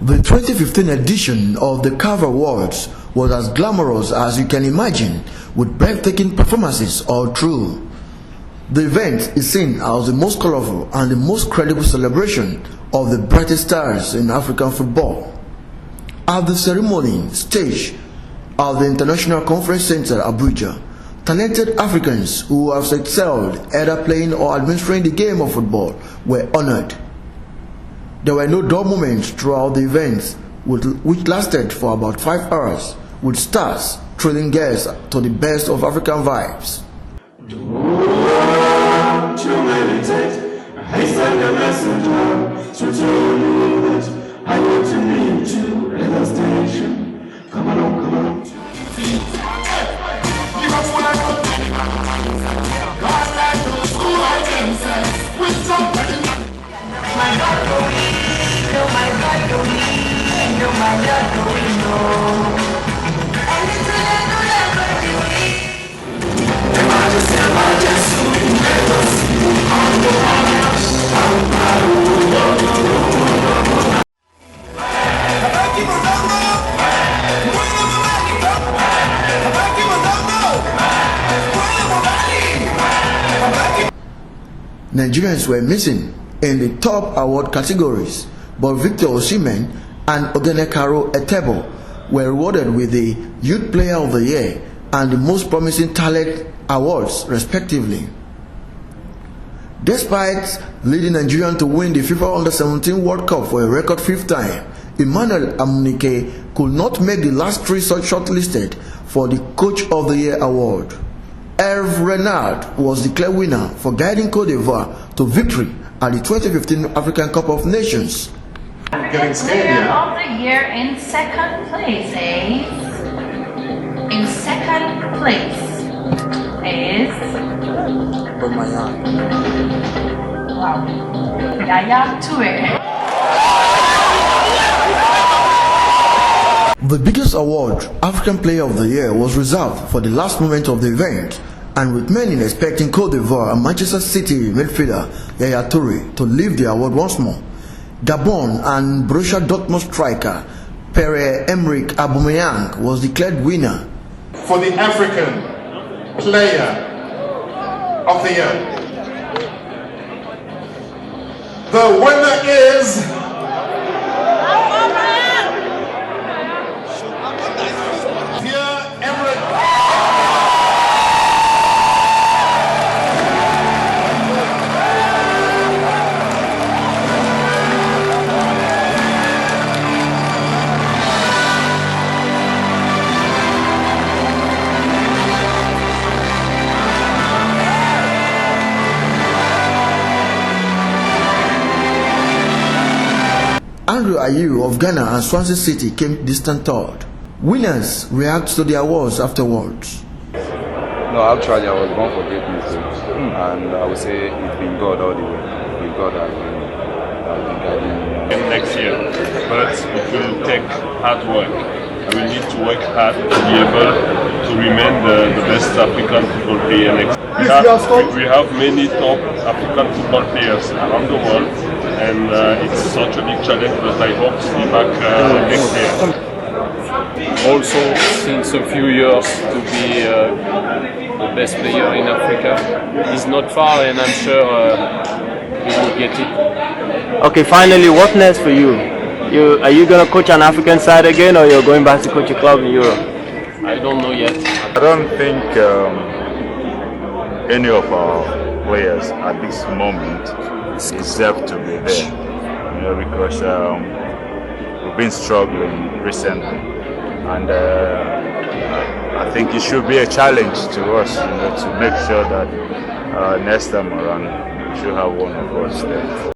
The 2015 edition of the CAF Awards was as glamorous as you can imagine, with breathtaking performances all through. The event is seen as the most colorful and the most credible celebration of the brightest stars in African football. At the ceremony stage at the International Conference Center, Abuja, talented Africans who have excelled either playing or administering the game of football were honored. There were no dull moments throughout the events, which lasted for about 5 hours, with stars thrilling guests to the best of African vibes. To meditate, I hasten the messenger to tell you that I want to meet you at the station. Come on, come on. Nigerians were missing in the top award categories, but Victor Osimhen and Ogenekaro Etebo were rewarded with the Youth Player of the Year and the Most Promising Talent awards, respectively. Despite leading Nigeria to win the FIFA Under-17 World Cup for a record 5th time, Emmanuel Amunike could not make the last 3 shortlisted for the Coach of the Year award. Hervé Renard was declared winner for guiding Côte d'Ivoire to victory at the 2015 African Cup of Nations. Getting player of the year in second place is wow, Yaya Toure. The biggest award, African Player of the Year, was reserved for the last moment of the event, and with many expecting Côte d'Ivoire and Manchester City midfielder Yaya Toure to lift the award once more, Gabon and Borussia Dortmund striker Pierre-Emerick Aubameyang was declared winner. For the African Player of the Year, the winner is Pierre-Emerick. Andrew Ayew of Ghana and Swansea City came distant third. Winners react to the awards afterwards. No, actually I was born for greatness, and I would say it's been God all the way. It's been God has been guiding me. Next year, but it will take hard work. We need to work hard to be able to remain the best African football player next year. We have many top African football players around the world, and it's such a big challenge, but I hope to be back next year. Also, since a few years, to be the best player in Africa is not far, and I'm sure we will get it. Okay, finally, what next for you? Are you going to coach an African side again, or you're going back to coach a club in Europe? I don't know yet. I don't think any of our players at this moment deserve to be there, because we've been struggling recently, and I think it should be a challenge to us, to make sure that next time around we should have one of us there.